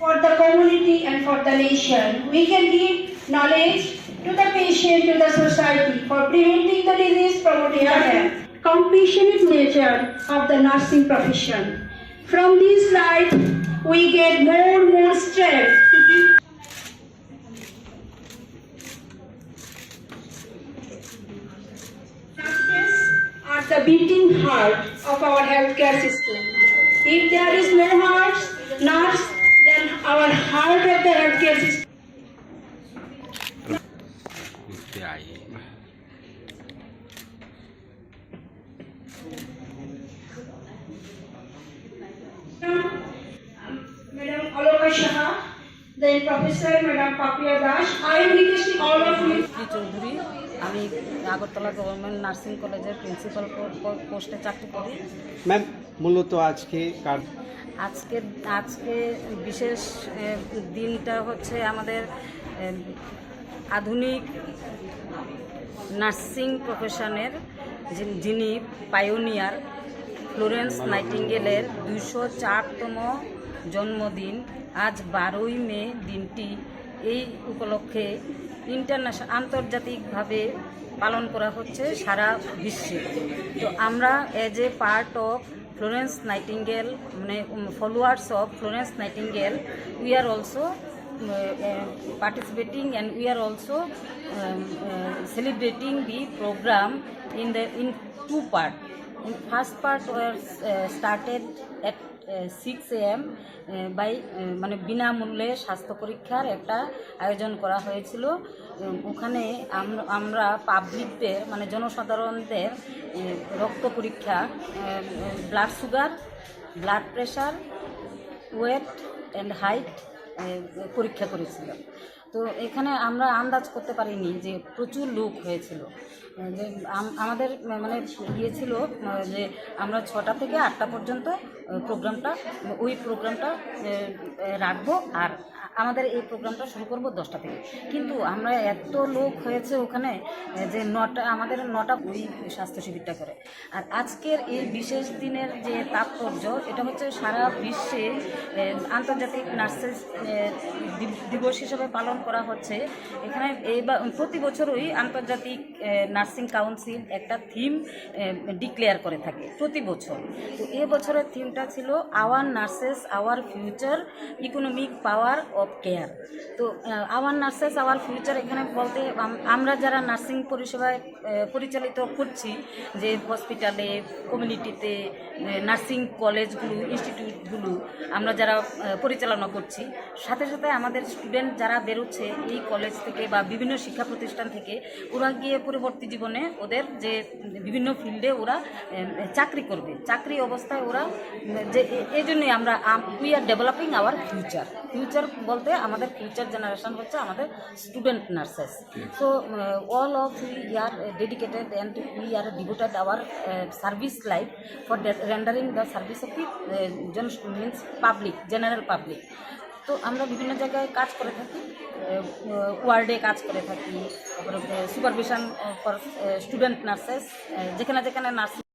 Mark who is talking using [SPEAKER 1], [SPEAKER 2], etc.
[SPEAKER 1] for the community and for the nation. We can give knowledge to the patient, to the society for preventing the disease, promoting health. Compassionate nature of the nursing profession. From this life, we get more strength to give. Nurses are the beating heart of our healthcare system. If there is no nurse, then our heart of the healthcare system. Madam Aloka Shah, then Professor Madam Papiya Das. I am requesting all of you.
[SPEAKER 2] Chowdhury, আমি Agartala government nursing কলেজের principal পোস্টে চাকরি করি।
[SPEAKER 3] Ma'am, মূলত আজকে
[SPEAKER 2] আজকে বিশেষ দিনটা হচ্ছে আমাদের আধুনিক নার্সিং প্রফেশনের যিনি পায়োনিয়ার ফ্লোরেন্স নাইটিঙ্গেলের 204তম জন্মদিন। আজ 12ই মে দিনটি এই উপলক্ষে আন্তর্জাতিকভাবে পালন করা হচ্ছে সারা বিশ্বে। তো আমরা as a part of Florence Nightingale, মানে followers of Florence Nightingale, we are also participating and we are also celebrating the program in two parts. In first part was started at 6 AM by মানে বিনামূল্যে স্বাস্থ্য পরীক্ষার একটা আয়োজন করা হয়েছিল। ওখানে আমরা পাবলিকদের মানে জনসাধারণদের রক্ত পরীক্ষা, blood sugar, blood pressure, weight and height পরীক্ষা করেছিল। তো এখানে আমরা আন্দাজ করতে পারিনি যে প্রচুর লোক হয়েছিল। যে আমাদের মানে ইয়ে ছিল যে আমরা 6টা থেকে 8টা পর্যন্ত ওই প্রোগ্রামটা রাখবো, আর আমাদের এই প্রোগ্রামটা শুরু করব 10টা থেকে। কিন্তু আমরা এত লোক হয়েছে ওখানে যে আমাদের 9টা ওই স্বাস্থ্য শিবিরটা করে। আর আজকের এই বিশেষ দিনের যে তাৎপর্য, এটা হচ্ছে সারা বিশ্বে আন্তর্জাতিক নার্সেস দিবস হিসেবে পালন করা হচ্ছে। এখানে প্রতি বছরই আন্তর্জাতিক নার্সিং কাউন্সিল একটা থিম ডিক্লেয়ার করে থাকে প্রতি বছর। তো এবছরের থিমটা ছিল our nurses our future, economic power of care. তো আওয়ার নার্সেস আওয়ার ফিউচার এখানে বলতে আমরা যারা নার্সিং পরিষেবায় পরিচালিত করছি, যে হসপিটালে, কমিউনিটিতে, নার্সিং কলেজগুলো, ইনস্টিটিউটগুলো আমরা যারা পরিচালনা করছি, সাথে সাথে আমাদের স্টুডেন্ট যারা বেরোচ্ছে এই কলেজ থেকে বা বিভিন্ন শিক্ষা প্রতিষ্ঠান থেকে, ওরা গিয়ে পরবর্তী জীবনে ওদের যে বিভিন্ন ফিল্ডে ওরা চাকরি করবে, চাকরি অবস্থায় ওরা যে এই জন্যই আমরা we are developing our future বলতে আমাদের ফিউচার জেনারেশন হচ্ছে আমাদের student nurses. So all of we are dedicated and we are devoted our service life for rendering the service of the means public, general public. তো আমরা বিভিন্ন জায়গায় কাজ করে থাকি, ওয়ার্ডে কাজ করে থাকি, তারপরে সুপারভিশন ফর স্টুডেন্ট নার্সেস, যেখানে যেখানে নার্সিং